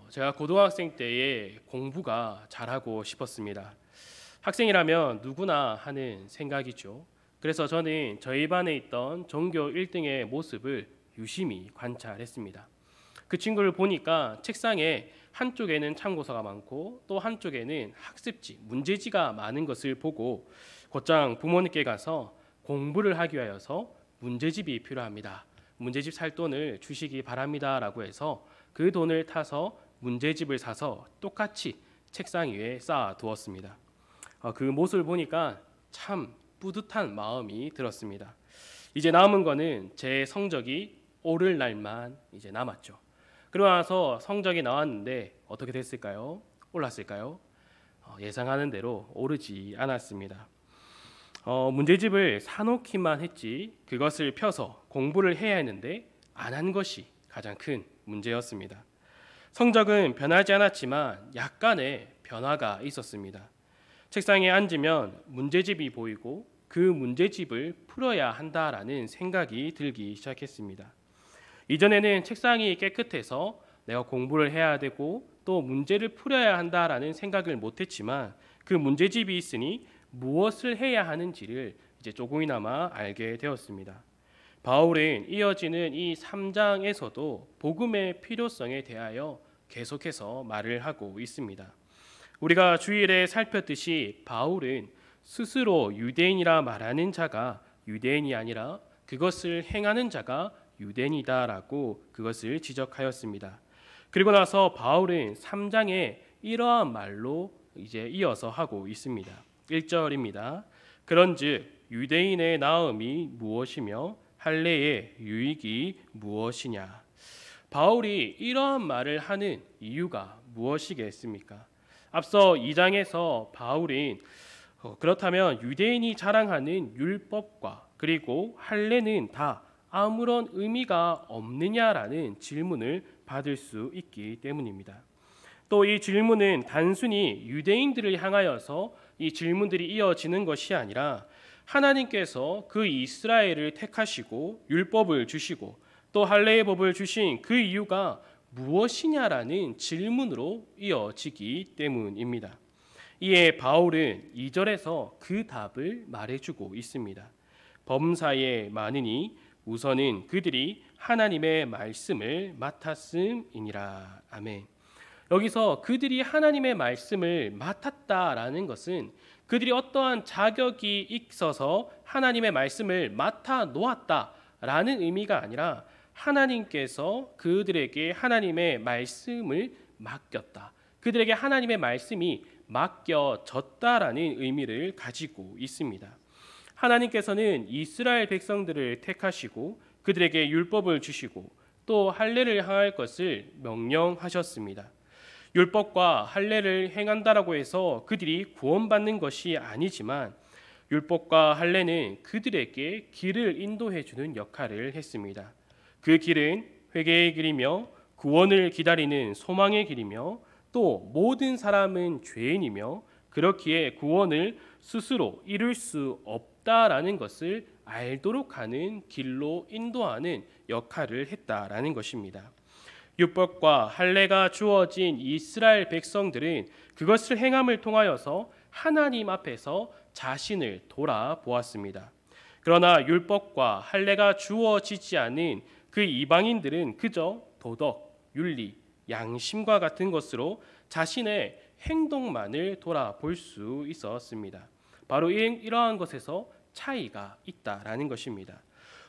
제가 고등학생 때에 공부가 잘하고 싶었습니다. 학생이라면 누구나 하는 생각이죠. 그래서 저는 저희 반에 있던 전교 1등의 모습을 유심히 관찰했습니다. 그 친구를 보니까 책상에 한쪽에는 참고서가 많고 또 한쪽에는 학습지, 문제지가 많은 것을 보고 곧장 부모님께 가서 공부를 하기 위하여서 문제집이 필요합니다. 문제집 살 돈을 주시기 바랍니다라고 해서 그 돈을 타서 문제집을 사서 똑같이 책상 위에 쌓아 두었습니다. 그 모습을 보니까 참 뿌듯한 마음이 들었습니다. 이제 남은 거는 제 성적이 오를 날만 이제 남았죠. 그러고 나서 성적이 나왔는데 어떻게 됐을까요? 올랐을까요? 예상하는 대로 오르지 않았습니다. 문제집을 사놓기만 했지 그것을 펴서 공부를 해야 했는데 안 한 것이 가장 큰 문제였습니다. 성적은 변하지 않았지만 약간의 변화가 있었습니다. 책상에 앉으면 문제집이 보이고 그 문제집을 풀어야 한다라는 생각이 들기 시작했습니다. 이전에는 책상이 깨끗해서 내가 공부를 해야 되고 또 문제를 풀어야 한다라는 생각을 못했지만 그 문제집이 있으니 무엇을 해야 하는지를 이제 조금이나마 알게 되었습니다. 바울은 이어지는 이 3장에서도 복음의 필요성에 대하여 계속해서 말을 하고 있습니다. 우리가 주일에 살폈듯이 바울은 스스로 유대인이라 말하는 자가 유대인이 아니라 그것을 행하는 자가 유대인이다라고 그것을 지적하였습니다. 그리고 나서 바울은 3장에 이러한 말로 이제 이어서 하고 있습니다. 1절입니다. 그런즉 유대인의 나음이 무엇이며 할례의 유익이 무엇이냐. 바울이 이러한 말을 하는 이유가 무엇이겠습니까? 앞서 2장에서 바울은 그렇다면 유대인이 자랑하는 율법과 그리고 할례는 다 아무런 의미가 없느냐라는 질문을 받을 수 있기 때문입니다. 또 이 질문은 단순히 유대인들을 향하여서 이 질문들이 이어지는 것이 아니라 하나님께서 그 이스라엘을 택하시고 율법을 주시고 또 할례의 법을 주신 그 이유가 무엇이냐라는 질문으로 이어지기 때문입니다. 이에 바울은 2절에서 그 답을 말해주고 있습니다. 범사에 많으니 우선은 그들이 하나님의 말씀을 맡았음이니라. 아멘. 여기서 그들이 하나님의 말씀을 맡았다라는 것은 그들이 어떠한 자격이 있어서 하나님의 말씀을 맡아 놓았다라는 의미가 아니라 하나님께서 그들에게 하나님의 말씀을 맡겼다. 그들에게 하나님의 말씀이 맡겨졌다라는 의미를 가지고 있습니다. 하나님께서는 이스라엘 백성들을 택하시고 그들에게 율법을 주시고 또 할례를 행할 것을 명령하셨습니다. 율법과 할례를 행한다라고 해서 그들이 구원받는 것이 아니지만 율법과 할례는 그들에게 길을 인도해 주는 역할을 했습니다. 그 길은 회개의 길이며 구원을 기다리는 소망의 길이며 또 모든 사람은 죄인이며 그렇기에 구원을 스스로 이룰 수 없다라는 것을 알도록 하는 길로 인도하는 역할을 했다라는 것입니다. 율법과 할례가 주어진 이스라엘 백성들은 그것을 행함을 통하여서 하나님 앞에서 자신을 돌아보았습니다. 그러나 율법과 할례가 주어지지 않은 그 이방인들은 그저 도덕, 윤리, 양심과 같은 것으로 자신의 행동만을 돌아볼 수 있었습니다. 바로 이러한 것에서 차이가 있다라는 것입니다.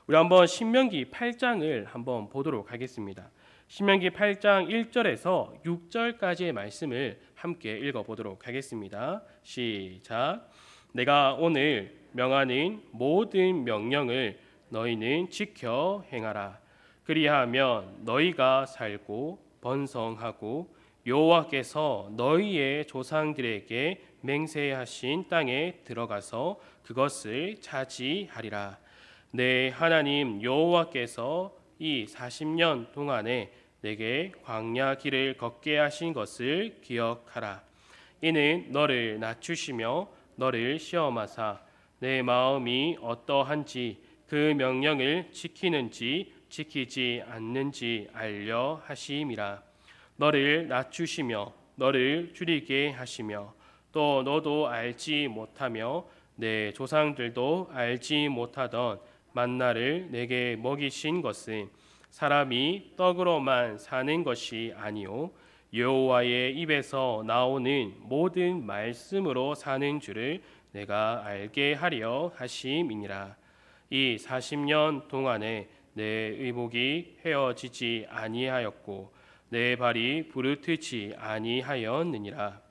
우리 한번 신명기 8장을 한번 보도록 하겠습니다. 신명기 8장 1절에서 6절까지의 말씀을 함께 읽어보도록 하겠습니다. 시작. 내가 오늘 명하는 모든 명령을 너희는 지켜 행하라. 그리하면 너희가 살고 번성하고 여호와께서 너희의 조상들에게 맹세하신 땅에 들어가서 그것을 차지하리라. 내 하나님 여호와께서 이 40년 동안에 내게 광야 길을 걷게 하신 것을 기억하라. 이는 너를 낮추시며 너를 시험하사 내 마음이 어떠한지 그 명령을 지키는지 지키지 않는지 알려 하심이라. 너를 낮추시며 너를 줄이게 하시며 또 너도 알지 못하며 내 조상들도 알지 못하던 만나를 내게 먹이신 것은 사람이 떡으로만 사는 것이 아니요 여호와의 입에서 나오는 모든 말씀으로 사는 줄을 내가 알게 하려 하심이니라. 이 40년 동안에 내 의복이 헤어지지 아니하였고 내 발이 부르트지 아니하였느니라.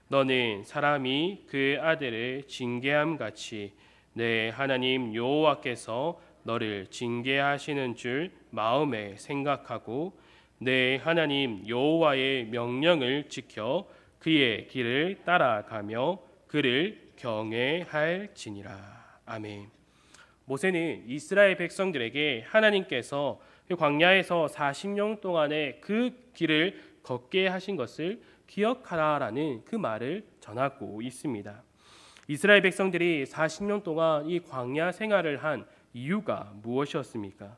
너는 사람이 그 아들을 징계함 같이 내 하나님 여호와께서 너를 징계하시는 줄 마음에 생각하고 내 하나님 여호와의 명령을 지켜 그의 길을 따라가며 그를 경외할지니라. 아멘. 모세는 이스라엘 백성들에게 하나님께서 광야에서 40년 동안의 그 길을 걷게 하신 것을 기억하라라는 그 말을 전하고 있습니다. 이스라엘 백성들이 40년 동안 이 광야 생활을 한 이유가 무엇이었습니까?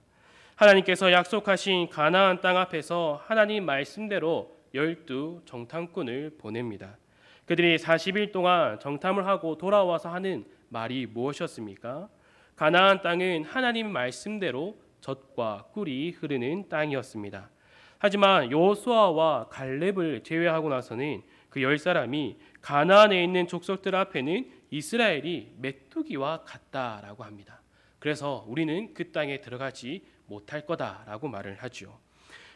하나님께서 약속하신 가나안 땅 앞에서 하나님 말씀대로 12 정탐꾼을 보냅니다. 그들이 40일 동안 정탐을 하고 돌아와서 하는 말이 무엇이었습니까? 가나안 땅은 하나님 말씀대로 젖과 꿀이 흐르는 땅이었습니다. 하지만 여호수아와 갈렙을 제외하고 나서는 그 10사람이 가나안에 있는 족속들 앞에는 이스라엘이 메뚜기와 같다라고 합니다. 그래서 우리는 그 땅에 들어가지 못할 거다라고 말을 하죠.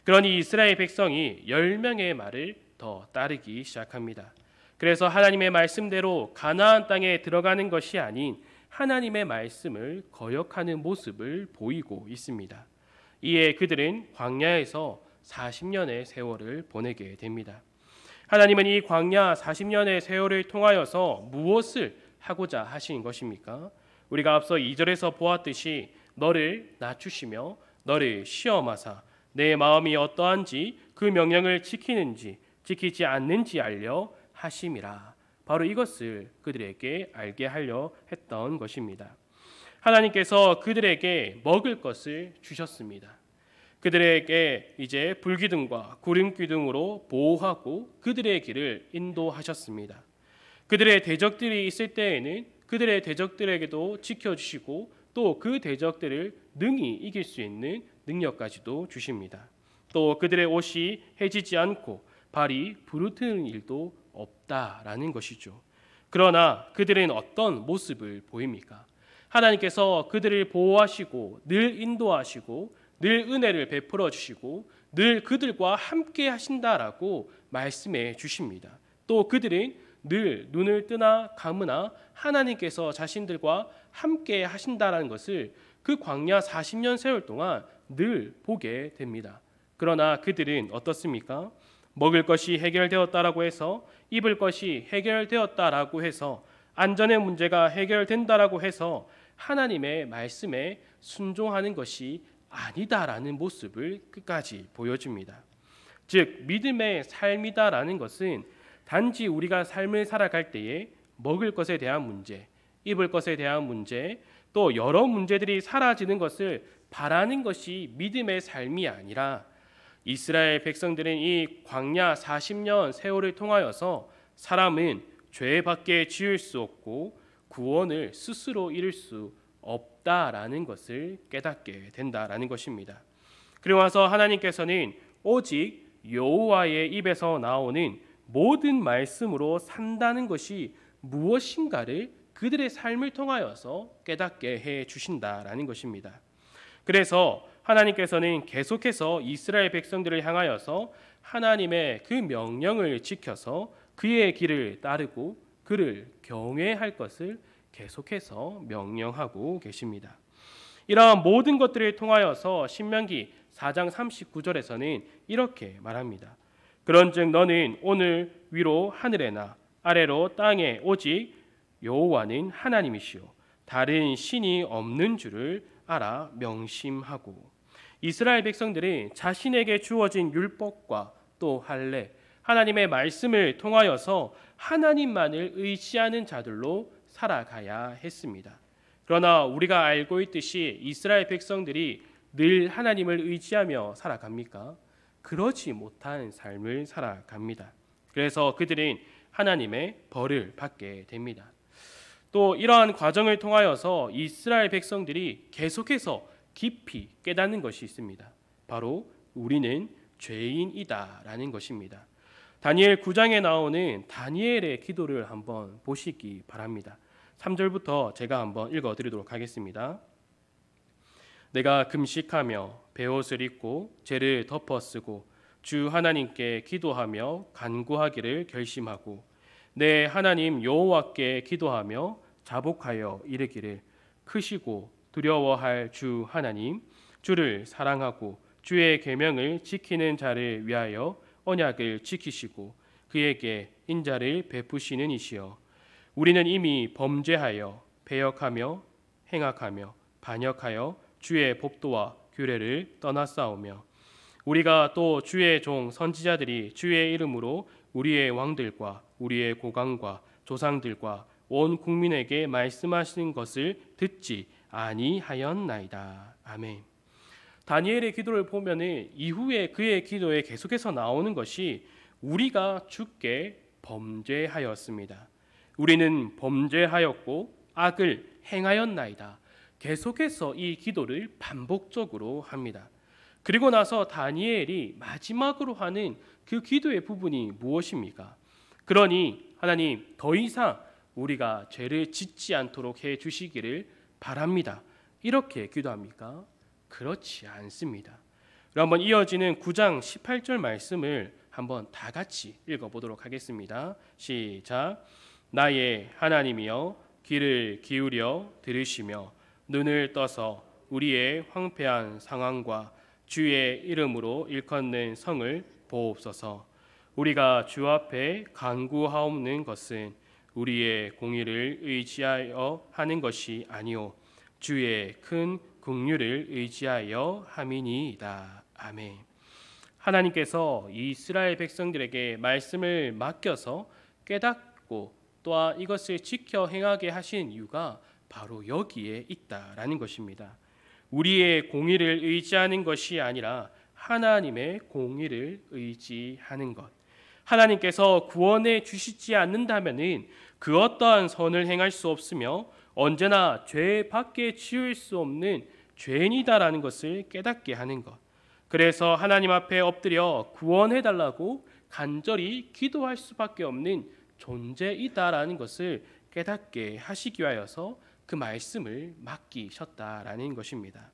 그러니 이스라엘 백성이 10명의 말을 더 따르기 시작합니다. 그래서 하나님의 말씀대로 가나안 땅에 들어가는 것이 아닌 하나님의 말씀을 거역하는 모습을 보이고 있습니다. 이에 그들은 광야에서 40년의 세월을 보내게 됩니다. 하나님은 이 광야 40년의 세월을 통하여서 무엇을 하고자 하신 것입니까? 우리가 앞서 2절에서 보았듯이 너를 낮추시며 너를 시험하사 내 마음이 어떠한지 그 명령을 지키는지 지키지 않는지 알려 하심이라. 바로 이것을 그들에게 알게 하려 했던 것입니다. 하나님께서 그들에게 먹을 것을 주셨습니다. 그들에게 이제 불기둥과 구름기둥으로 보호하고 그들의 길을 인도하셨습니다. 그들의 대적들이 있을 때에는 그들의 대적들에게도 지켜주시고 또 그 대적들을 능히 이길 수 있는 능력까지도 주십니다. 또 그들의 옷이 해지지 않고 발이 부르트는 일도 없다라는 것이죠. 그러나 그들은 어떤 모습을 보입니까? 하나님께서 그들을 보호하시고 늘 인도하시고 늘 은혜를 베풀어 주시고 늘 그들과 함께 하신다라고 말씀해 주십니다. 또 그들은 늘 눈을 뜨나 감으나 하나님께서 자신들과 함께 하신다라는 것을 그 광야 40년 세월 동안 늘 보게 됩니다. 그러나 그들은 어떻습니까? 먹을 것이 해결되었다라고 해서 입을 것이 해결되었다라고 해서 안전의 문제가 해결된다라고 해서 하나님의 말씀에 순종하는 것이 아니다라는 모습을 끝까지 보여줍니다. 즉 믿음의 삶이다라는 것은 단지 우리가 삶을 살아갈 때에 먹을 것에 대한 문제, 입을 것에 대한 문제, 또 여러 문제들이 사라지는 것을 바라는 것이 믿음의 삶이 아니라 이스라엘 백성들은 이 광야 40년 세월을 통하여서 사람은 죄밖에 지을 수 없고 구원을 스스로 이룰 수 없다라는 것을 깨닫게 된다라는 것입니다. 그리고 와서 하나님께서는 오직 여호와의 입에서 나오는 모든 말씀으로 산다는 것이 무엇인가를 그들의 삶을 통하여서 깨닫게 해 주신다라는 것입니다. 그래서 하나님께서는 계속해서 이스라엘 백성들을 향하여서 하나님의 그 명령을 지켜서 그의 길을 따르고 그를 경외할 것을 계속해서 명령하고 계십니다. 이러한 모든 것들을 통하여서 신명기 4장 39절에서는 이렇게 말합니다. 그런즉 너는 오늘 위로 하늘에나 아래로 땅에 오직 여호와는 하나님이시요 다른 신이 없는 줄을 알아 명심하고. 이스라엘 백성들이 자신에게 주어진 율법과 또 할례, 하나님의 말씀을 통하여서 하나님만을 의지하는 자들로 살아가야 했습니다. 그러나 우리가 알고 있듯이 이스라엘 백성들이 늘 하나님을 의지하며 살아갑니까? 그러지 못한 삶을 살아갑니다. 그래서 그들은 하나님의 벌을 받게 됩니다. 또 이러한 과정을 통하여서 이스라엘 백성들이 계속해서 깊이 깨닫는 것이 있습니다. 바로 우리는 죄인이다라는 것입니다. 다니엘 9장에 나오는 다니엘의 기도를 한번 보시기 바랍니다. 3절부터 제가 한번 읽어드리도록 하겠습니다. 내가 금식하며 베옷을 입고 죄를 덮어쓰고 주 하나님께 기도하며 간구하기를 결심하고 내 하나님 여호와께 기도하며 자복하여 이르기를 크시고 두려워할 주 하나님 주를 사랑하고 주의 계명을 지키는 자를 위하여 언약을 지키시고 그에게 인자를 베푸시는 이시여 우리는 이미 범죄하여 배역하며 행악하며 반역하여 주의 법도와 규례를 떠났사오며 우리가 또 주의 종 선지자들이 주의 이름으로 우리의 왕들과 우리의 고관과 조상들과 온 국민에게 말씀하신 것을 듣지 아니하였나이다. 아멘. 다니엘의 기도를 보면은 이후에 그의 기도에 계속해서 나오는 것이 우리가 주께 범죄하였습니다. 우리는 범죄하였고 악을 행하였나이다. 계속해서 이 기도를 반복적으로 합니다. 그리고 나서 다니엘이 마지막으로 하는 그 기도의 부분이 무엇입니까? 그러니 하나님 더 이상 우리가 죄를 짓지 않도록 해 주시기를 바랍니다. 이렇게 기도합니까? 그렇지 않습니다. 한번 이어지는 9장 18절 말씀을 한번 다 같이 읽어보도록 하겠습니다. 시작. 나의 하나님이여 귀를 기울여 들으시며 눈을 떠서 우리의 황폐한 상황과 주의 이름으로 일컫는 성을 보옵소서. 우리가 주 앞에 간구하옵는 것은 우리의 공의를 의지하여 하는 것이 아니오 주의 큰 긍휼을 의지하여 함이니이다. 아멘. 하나님께서 이스라엘 백성들에게 말씀을 맡겨서 깨닫고 또한 이것을 지켜 행하게 하신 이유가 바로 여기에 있다라는 것입니다. 우리의 공의를 의지하는 것이 아니라 하나님의 공의를 의지하는 것. 하나님께서 구원해 주시지 않는다면은 그 어떠한 선을 행할 수 없으며 언제나 죄밖에 지을 수 없는 죄인이다라는 것을 깨닫게 하는 것. 그래서 하나님 앞에 엎드려 구원해 달라고 간절히 기도할 수밖에 없는 존재이다라는 것을 깨닫게 하시기 위하여서 그 말씀을 맡기셨다라는 것입니다.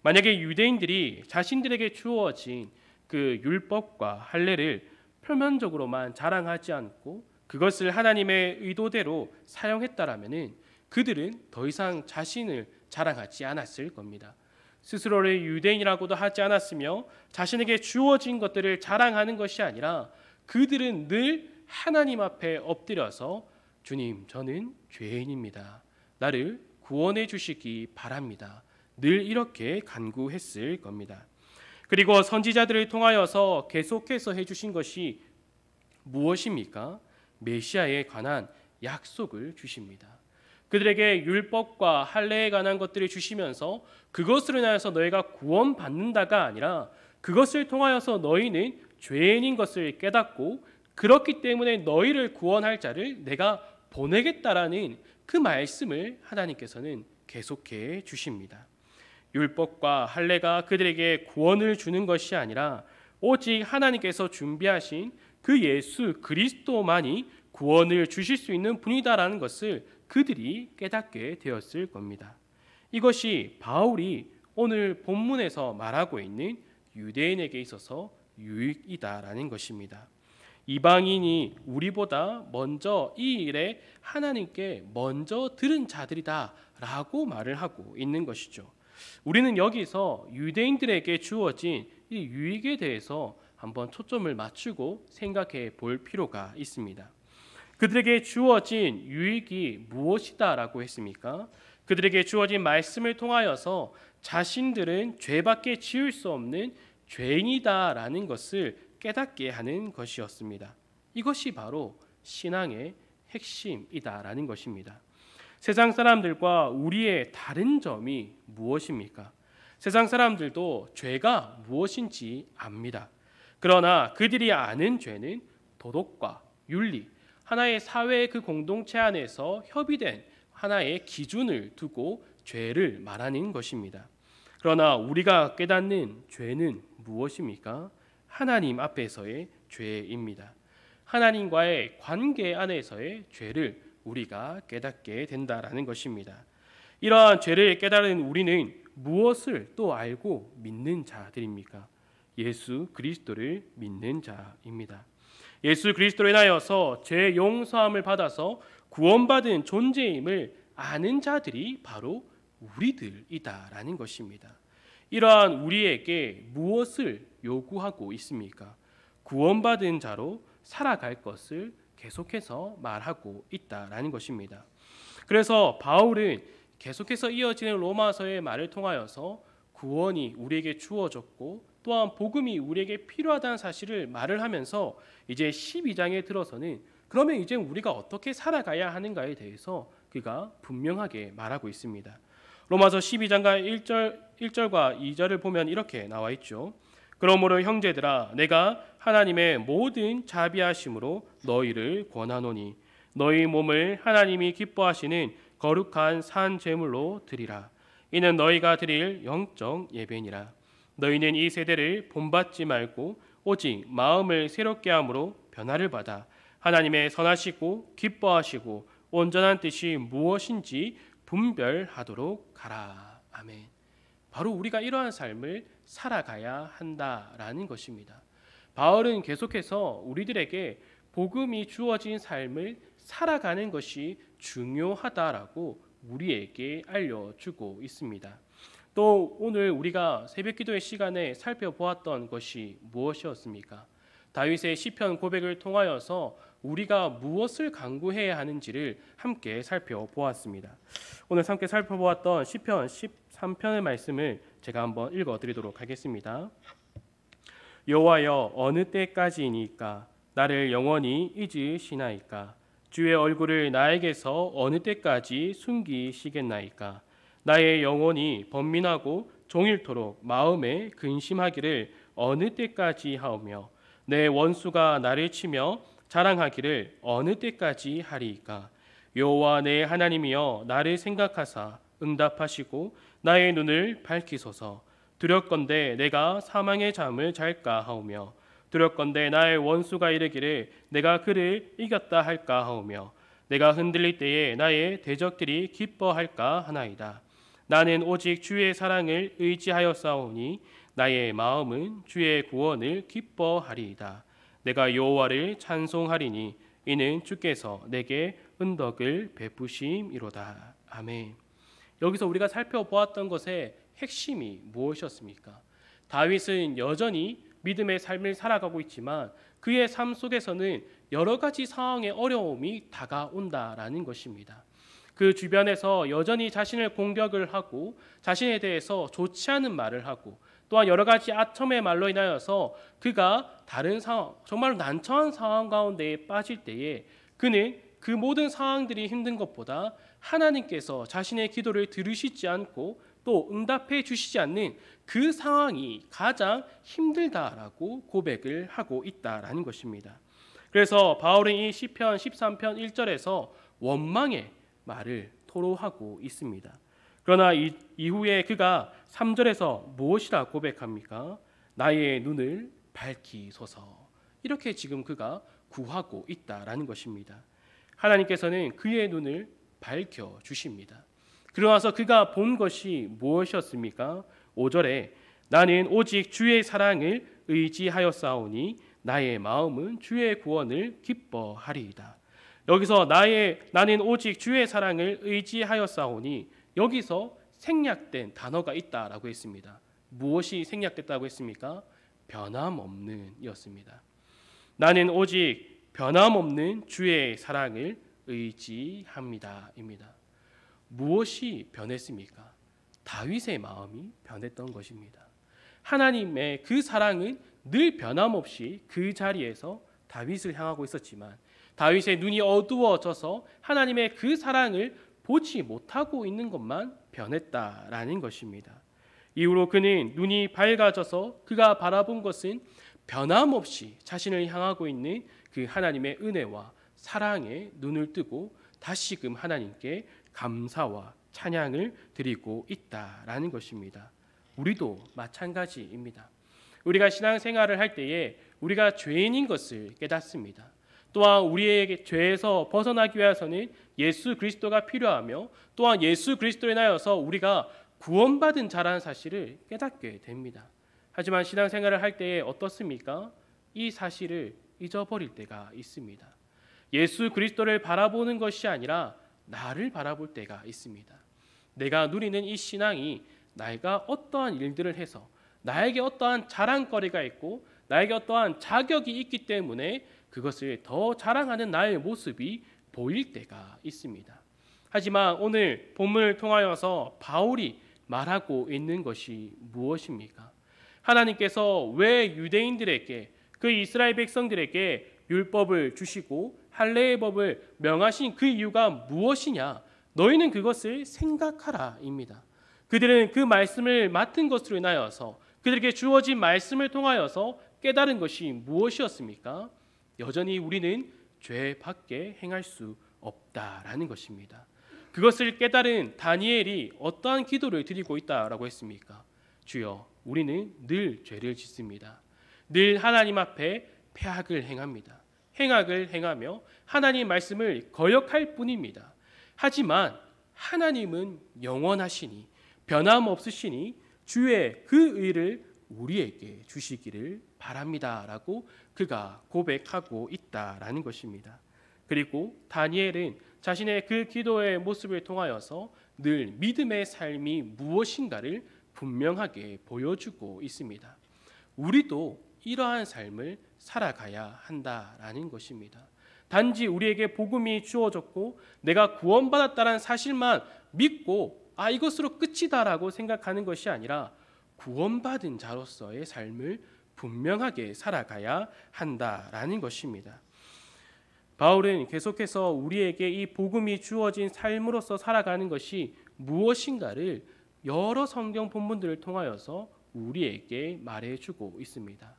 만약에 유대인들이 자신들에게 주어진 그 율법과 할례를 표면적으로만 자랑하지 않고 그것을 하나님의 의도대로 사용했다라면은 그들은 더 이상 자신을 자랑하지 않았을 겁니다. 스스로를 유대인이라고도 하지 않았으며 자신에게 주어진 것들을 자랑하는 것이 아니라 그들은 늘 하나님 앞에 엎드려서 주님, 저는 죄인입니다. 나를 구원해 주시기 바랍니다. 늘 이렇게 간구했을 겁니다. 그리고 선지자들을 통하여서 계속해서 해주신 것이 무엇입니까? 메시아에 관한 약속을 주십니다. 그들에게 율법과 할례에 관한 것들을 주시면서 그것으로 인하여서 너희가 구원받는다가 아니라 그것을 통하여서 너희는 죄인인 것을 깨닫고 그렇기 때문에 너희를 구원할 자를 내가 보내겠다라는 그 말씀을 하나님께서는 계속해 주십니다. 율법과 할례가 그들에게 구원을 주는 것이 아니라 오직 하나님께서 준비하신 그 예수 그리스도만이 구원을 주실 수 있는 분이다라는 것을 그들이 깨닫게 되었을 겁니다. 이것이 바울이 오늘 본문에서 말하고 있는 유대인에게 있어서 유익이다라는 것입니다. 이방인이 우리보다 먼저 이 일에 하나님께 먼저 들은 자들이다라고 말을 하고 있는 것이죠. 우리는 여기서 유대인들에게 주어진 이 유익에 대해서 한번 초점을 맞추고 생각해 볼 필요가 있습니다. 그들에게 주어진 유익이 무엇이다라고 했습니까? 그들에게 주어진 말씀을 통하여서 자신들은 죄밖에 지을 수 없는 죄인이다라는 것을 깨닫게 하는 것이었습니다. 이것이 바로 신앙의 핵심이다라는 것입니다. 세상 사람들과 우리의 다른 점이 무엇입니까? 세상 사람들도 죄가 무엇인지 압니다. 그러나 그들이 아는 죄는 도덕과 윤리, 하나의 사회의 그 공동체 안에서 협의된 하나의 기준을 두고 죄를 말하는 것입니다. 그러나 우리가 깨닫는 죄는 무엇입니까? 하나님 앞에서의 죄입니다. 하나님과의 관계 안에서의 죄를 우리가 깨닫게 된다라는 것입니다. 이러한 죄를 깨달은 우리는 무엇을 또 알고 믿는 자들입니까? 예수 그리스도를 믿는 자입니다. 예수 그리스도로 인하여서 죄 용서함을 받아서 구원받은 존재임을 아는 자들이 바로 우리들이다라는 것입니다. 이러한 우리에게 무엇을 요구하고 있습니까? 구원받은 자로 살아갈 것을 계속해서 말하고 있다라는 것입니다. 그래서 바울은 계속해서 이어지는 로마서의 말을 통하여서 구원이 우리에게 주어졌고 또한 복음이 우리에게 필요하다는 사실을 말을 하면서 이제 12장에 들어서는 그러면 이제 우리가 어떻게 살아가야 하는가에 대해서 그가 분명하게 말하고 있습니다. 로마서 12장과 1절과 2절을 보면 이렇게 나와 있죠. 그러므로 형제들아 내가 하나님의 모든 자비하심으로 너희를 권하노니 너희 몸을 하나님이 기뻐하시는 거룩한 산 제물로 드리라. 이는 너희가 드릴 영적 예배니라. 너희는 이 세대를 본받지 말고 오직 마음을 새롭게 함으로 변화를 받아 하나님의 선하시고 기뻐하시고 온전한 뜻이 무엇인지 분별하도록 하라. 아멘. 바로 우리가 이러한 삶을 살아가야 한다라는 것입니다. 바울은 계속해서 우리들에게 복음이 주어진 삶을 살아가는 것이 중요하다라고 우리에게 알려주고 있습니다. 또 오늘 우리가 새벽기도의 시간에 살펴보았던 것이 무엇이었습니까? 다윗의 시편 고백을 통하여서 우리가 무엇을 간구해야 하는지를 함께 살펴보았습니다. 오늘 함께 살펴보았던 시편 13편의 말씀을 제가 한번 읽어드리도록 하겠습니다. 여호와여 어느 때까지이니까 나를 영원히 잊으시나이까? 주의 얼굴을 나에게서 어느 때까지 숨기시겠나이까? 나의 영혼이 번민하고 종일토록 마음에 근심하기를 어느 때까지 하오며 내 원수가 나를 치며 자랑하기를 어느 때까지 하리이까? 여호와 내 하나님이여 나를 생각하사 응답하시고 나의 눈을 밝히소서. 두렵건대 내가 사망의 잠을 잘까 하오며 두렵건대 나의 원수가 이르기를 내가 그를 이겼다 할까 하오며 내가 흔들릴 때에 나의 대적들이 기뻐할까 하나이다. 나는 오직 주의 사랑을 의지하였사오니 나의 마음은 주의 구원을 기뻐하리이다. 내가 여호와를 찬송하리니 이는 주께서 내게 은덕을 베푸심이로다. 아멘. 여기서 우리가 살펴보았던 것의 핵심이 무엇이었습니까? 다윗은 여전히 믿음의 삶을 살아가고 있지만 그의 삶 속에서는 여러 가지 상황의 어려움이 다가온다라는 것입니다. 그 주변에서 여전히 자신을 공격을 하고 자신에 대해서 좋지 않은 말을 하고 또한 여러 가지 아첨의 말로 인하여서 그가 다른 상황, 정말 난처한 상황 가운데에 빠질 때에 그는 그 모든 상황들이 힘든 것보다 하나님께서 자신의 기도를 들으시지 않고 또 응답해 주시지 않는 그 상황이 가장 힘들다라고 고백을 하고 있다라는 것입니다. 그래서 바울은 이 시편 13편 1절에서 원망의 말을 토로하고 있습니다. 그러나 이후에 그가 3절에서 무엇이라 고백합니까? 나의 눈을 밝히소서. 이렇게 지금 그가 구하고 있다라는 것입니다. 하나님께서는 그의 눈을 밝혀 주십니다. 그러나서 그가 본 것이 무엇이었습니까? 5절에 나는 오직 주의 사랑을 의지하였사오니 나의 마음은 주의 구원을 기뻐하리이다. 여기서 나는 오직 주의 사랑을 의지하였사오니 여기서 생략된 단어가 있다라고 했습니다. 무엇이 생략됐다고 했습니까? 변함없는 이었습니다. 나는 오직 변함없는 주의 사랑을 의지합니다. 입니다. 무엇이 변했습니까? 다윗의 마음이 변했던 것입니다. 하나님의 그 사랑은 늘 변함없이 그 자리에서 다윗을 향하고 있었지만 다윗의 눈이 어두워져서 하나님의 그 사랑을 보지 못하고 있는 것만 변했다라는 것입니다. 이후로 그는 눈이 밝아져서 그가 바라본 것은 변함없이 자신을 향하고 있는 그 하나님의 은혜와 사랑에 눈을 뜨고 다시금 하나님께 감사와 찬양을 드리고 있다라는 것입니다. 우리도 마찬가지입니다. 우리가 신앙생활을 할 때에 우리가 죄인인 것을 깨닫습니다. 또한 우리에게 죄에서 벗어나기 위해서는 예수 그리스도가 필요하며 또한 예수 그리스도로 인하여서 우리가 구원받은 자라는 사실을 깨닫게 됩니다. 하지만 신앙생활을 할 때에 어떻습니까? 이 사실을 잊어버릴 때가 있습니다. 예수 그리스도를 바라보는 것이 아니라 나를 바라볼 때가 있습니다. 내가 누리는 이 신앙이 내가 어떠한 일들을 해서 나에게 어떠한 자랑거리가 있고 나에게 어떠한 자격이 있기 때문에 그것을 더 자랑하는 나의 모습이 보일 때가 있습니다. 하지만 오늘 본문을 통하여서 바울이 말하고 있는 것이 무엇입니까? 하나님께서 왜 유대인들에게 그 이스라엘 백성들에게 율법을 주시고 할례의 법을 명하신 그 이유가 무엇이냐? 너희는 그것을 생각하라입니다. 그들은 그 말씀을 맡은 것으로 인하여서 그들에게 주어진 말씀을 통하여서 깨달은 것이 무엇이었습니까? 여전히 우리는 죄밖에 행할 수 없다라는 것입니다. 그것을 깨달은 다니엘이 어떠한 기도를 드리고 있다라고 했습니까? 주여, 우리는 늘 죄를 짓습니다. 늘 하나님 앞에 패악을 행합니다. 행악을 행하며 하나님 말씀을 거역할 뿐입니다. 하지만 하나님은 영원하시니 변함없으시니 주의 그 의를 우리에게 주시기를 바랍니다라고 그가 고백하고 있다라는 것입니다. 그리고 다니엘은 자신의 그 기도의 모습을 통하여서 늘 믿음의 삶이 무엇인가를 분명하게 보여주고 있습니다. 우리도 이러한 삶을 살아가야 한다라는 것입니다. 단지 우리에게 복음이 주어졌고 내가 구원받았다는 사실만 믿고 이것으로 끝이다라고 생각하는 것이 아니라 구원받은 자로서의 삶을 분명하게 살아가야 한다라는 것입니다. 바울은 계속해서 우리에게 이 복음이 주어진 삶으로서 살아가는 것이 무엇인가를 여러 성경 본문들을 통하여서 우리에게 말해주고 있습니다.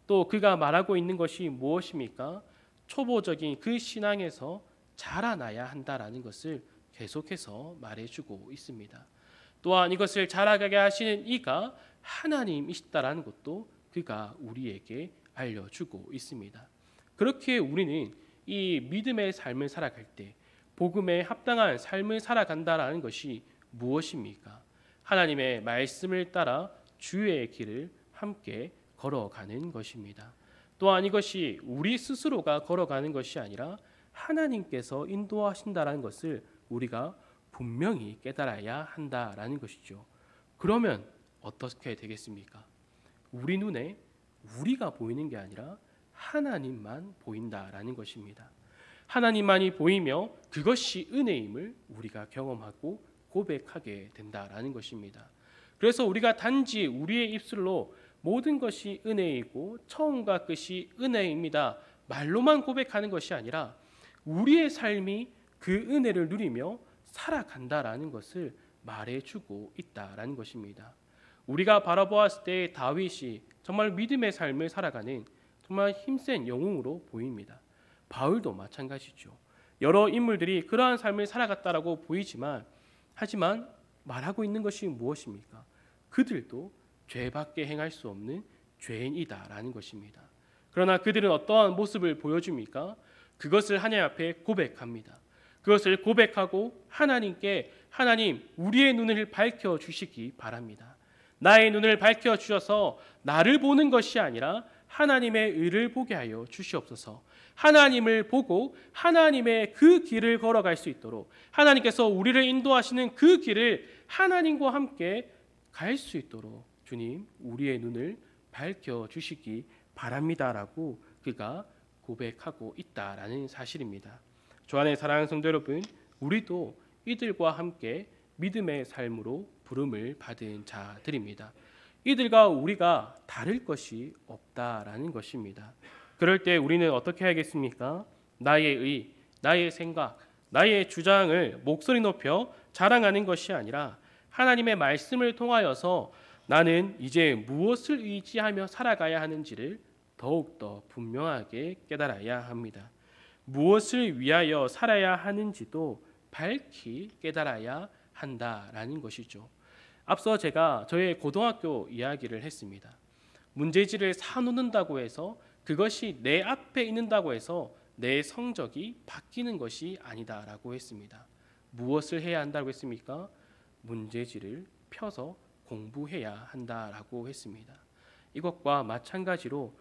또 그가 말하고 있는 것이 무엇입니까? 초보적인 그 신앙에서 자라나야 한다라는 것을 계속해서 말해주고 있습니다. 또한 이것을 자라가게 하시는 이가 하나님이시다라는 것도 그가 우리에게 알려주고 있습니다. 그렇게 우리는 이 믿음의 삶을 살아갈 때 복음에 합당한 삶을 살아간다라는 것이 무엇입니까? 하나님의 말씀을 따라 주의 길을 함께 걸어가는 것입니다. 또한 이것이 우리 스스로가 걸어가는 것이 아니라 하나님께서 인도하신다라는 것을 우리가 분명히 깨달아야 한다라는 것이죠. 그러면 어떻게 되겠습니까? 우리 눈에 우리가 보이는 게 아니라 하나님만 보인다라는 것입니다. 하나님만이 보이며 그것이 은혜임을 우리가 경험하고 고백하게 된다라는 것입니다. 그래서 우리가 단지 우리의 입술로 모든 것이 은혜이고 처음과 끝이 은혜입니다. 말로만 고백하는 것이 아니라 우리의 삶이 그 은혜를 누리며 살아간다라는 것을 말해주고 있다라는 것입니다. 우리가 바라보았을 때 다윗이 정말 믿음의 삶을 살아가는 정말 힘센 영웅으로 보입니다. 바울도 마찬가지죠. 여러 인물들이 그러한 삶을 살아갔다라고 보이지만 하지만 말하고 있는 것이 무엇입니까? 그들도 죄밖에 행할 수 없는 죄인이다라는 것입니다. 그러나 그들은 어떠한 모습을 보여줍니까? 그것을 하나님 앞에 고백합니다. 그것을 고백하고 하나님께 하나님 우리의 눈을 밝혀주시기 바랍니다. 나의 눈을 밝혀주셔서 나를 보는 것이 아니라 하나님의 의를 보게 하여 주시옵소서. 하나님을 보고 하나님의 그 길을 걸어갈 수 있도록 하나님께서 우리를 인도하시는 그 길을 하나님과 함께 갈 수 있도록 주님 우리의 눈을 밝혀주시기 바랍니다라고 그가 고백하고 있다라는 사실입니다. 주 안에 사랑하는 성도 여러분, 우리도 이들과 함께 믿음의 삶으로 부름을 받은 자들입니다. 이들과 우리가 다를 것이 없다라는 것입니다. 그럴 때 우리는 어떻게 하겠습니까? 나의 의, 나의 생각, 나의 주장을 목소리 높여 자랑하는 것이 아니라 하나님의 말씀을 통하여서 나는 이제 무엇을 의지하며 살아가야 하는지를 더욱더 분명하게 깨달아야 합니다. 무엇을 위하여 살아야 하는지도 밝히 깨달아야 한다라는 것이죠. 앞서 제가 저의 고등학교 이야기를 했습니다. 문제지를 사놓는다고 해서 그것이 내 앞에 있는다고 해서 내 성적이 바뀌는 것이 아니다라고 했습니다. 무엇을 해야 한다고 했습니까? 문제지를 펴서 공부해야 한다라고 했습니다. 이것과 마찬가지로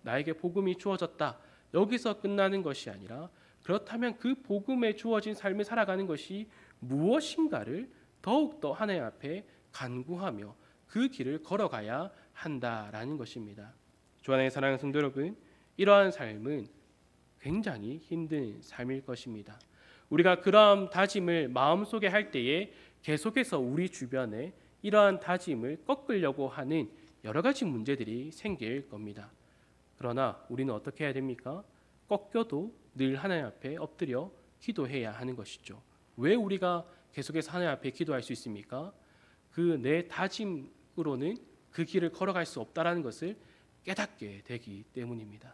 나에게 복음이 주어졌다. 여기서 끝나는 것이 아니라 그렇다면 그 복음에 주어진 삶을 살아가는 것이 무엇인가를 더욱더 하나님 앞에 간구하며 그 길을 걸어가야 한다라는 것입니다. 주 안에 사랑하는 성도 여러분, 이러한 삶은 굉장히 힘든 삶일 것입니다. 우리가 그러한 다짐을 마음속에 할 때에 계속해서 우리 주변에 이러한 다짐을 꺾으려고 하는 여러 가지 문제들이 생길 겁니다. 그러나 우리는 어떻게 해야 됩니까? 꺾여도 늘 하나님 앞에 엎드려 기도해야 하는 것이죠. 왜 우리가 계속해서 하나님 앞에 기도할 수 있습니까? 그 내 다짐으로는 그 길을 걸어갈 수 없다라는 것을 깨닫게 되기 때문입니다.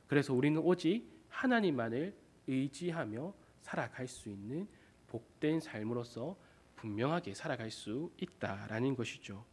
그래서 우리는 오직 하나님만을 의지하며 살아갈 수 있는 복된 삶으로서 분명하게 살아갈 수 있다라는 것이죠.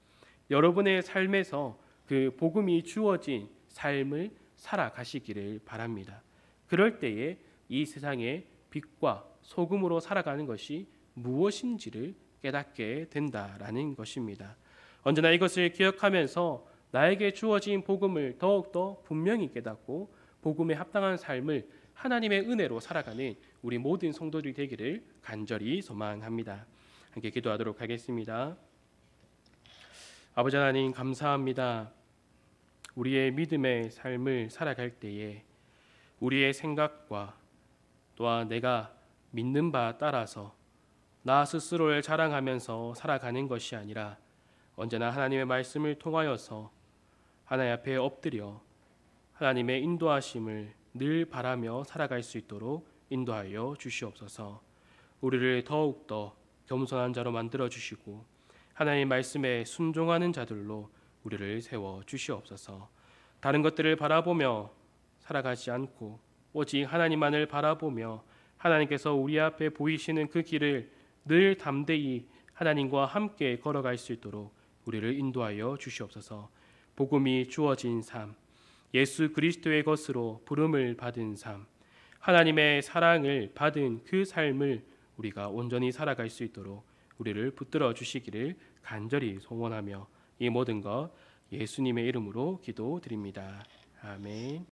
여러분의 삶에서 그 복음이 주어진 삶을 살아가시기를 바랍니다. 그럴 때에 이 세상의 빛과 소금으로 살아가는 것이 무엇인지를 깨닫게 된다라는 것입니다. 언제나 이것을 기억하면서 나에게 주어진 복음을 더욱더 분명히 깨닫고 복음에 합당한 삶을 하나님의 은혜로 살아가는 우리 모든 성도들이 되기를 간절히 소망합니다. 함께 기도하도록 하겠습니다. 아버지 하나님, 감사합니다. 우리의 믿음의 삶을 살아갈 때에 우리의 생각과 또한 내가 믿는 바 따라서 나 스스로를 자랑하면서 살아가는 것이 아니라 언제나 하나님의 말씀을 통하여서 하나님 앞에 엎드려 하나님의 인도하심을 늘 바라며 살아갈 수 있도록 인도하여 주시옵소서. 우리를 더욱더 겸손한 자로 만들어 주시고 하나님의 말씀에 순종하는 자들로 우리를 세워 주시옵소서. 다른 것들을 바라보며 살아가지 않고 오직 하나님만을 바라보며 하나님께서 우리 앞에 보이시는 그 길을 늘 담대히 하나님과 함께 걸어갈 수 있도록 우리를 인도하여 주시옵소서. 복음이 주어진 삶, 예수 그리스도의 것으로 부름을 받은 삶, 하나님의 사랑을 받은 그 삶을 우리가 온전히 살아갈 수 있도록 우리를 붙들어 주시기를 간절히 소원하며 이 모든 것 예수님의 이름으로 기도드립니다. 아멘.